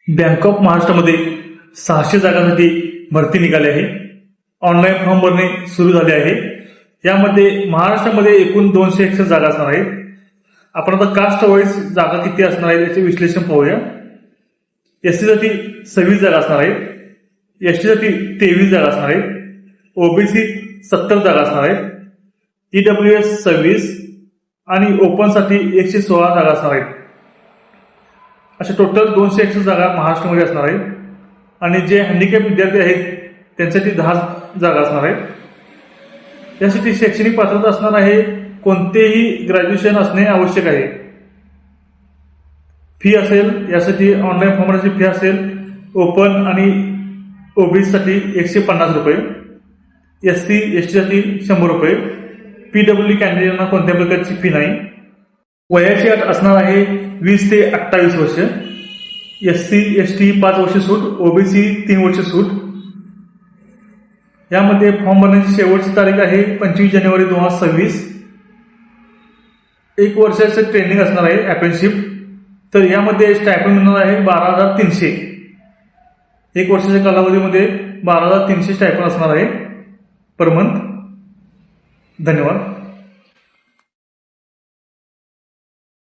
Bank of महाराष्ट्रामध्ये 600 जागांसाठी भरती निघाली आहे. ऑनलाईन फॉर्म भरणे सुरू झाले आहे. यामध्ये महाराष्ट्रामध्ये एकूण 261 जागा असणार आहेत. आपण आता कास्ट वाईज जागा किती असणार आहेत याचे विश्लेषण पाहूया. एससी साठी 26 जागा असणार आहेत, एसटी साठी 23 जागा असणार आहेत, ओबीसी 70 जागा असणार आहेत, ईडब्ल्यूएस 26 आणि ओपन साठी 116 जागा असणार आहेत. अशा टोटल 261 जागा महाराष्ट्रामध्ये असणार आहेत. आणि जे हँडिकॅप विद्यार्थी आहेत त्यांच्यासाठी 10 जागा असणार आहेत. यासाठी शैक्षणिक पात्रता असणार आहे, कोणतेही ग्रॅज्युएशन असणे आवश्यक आहे. फी असेल, यासाठी ऑनलाईन फॉर्म भरण्याची फी असेल ओपन आणि ओबीसी साठी 150 रुपये, एससी एसटी साठी 100 रुपये, पीडब्ल्यू कॅन्डिडेटना कोणत्या प्रकारची फी नाही. वयाची अट असणार आहे 20 ते 28 वर्ष. एससी एसटी 5 वर्ष सूट, ओबीसी 3 वर्ष सूट. यामध्ये फॉर्म भरण्याची शेवटची तारीख आहे 25 जानेवारी 2026. 1 वर्षाचं ट्रेनिंग असणार आहे, अप्रेंटिसशिप. तर यामध्ये स्टायपेंड मिळणार आहे 12,300. 1 वर्षाच्या कालावधीमध्ये 12,300 स्टायपेंड असणार आहे पर मंथ. धन्यवाद.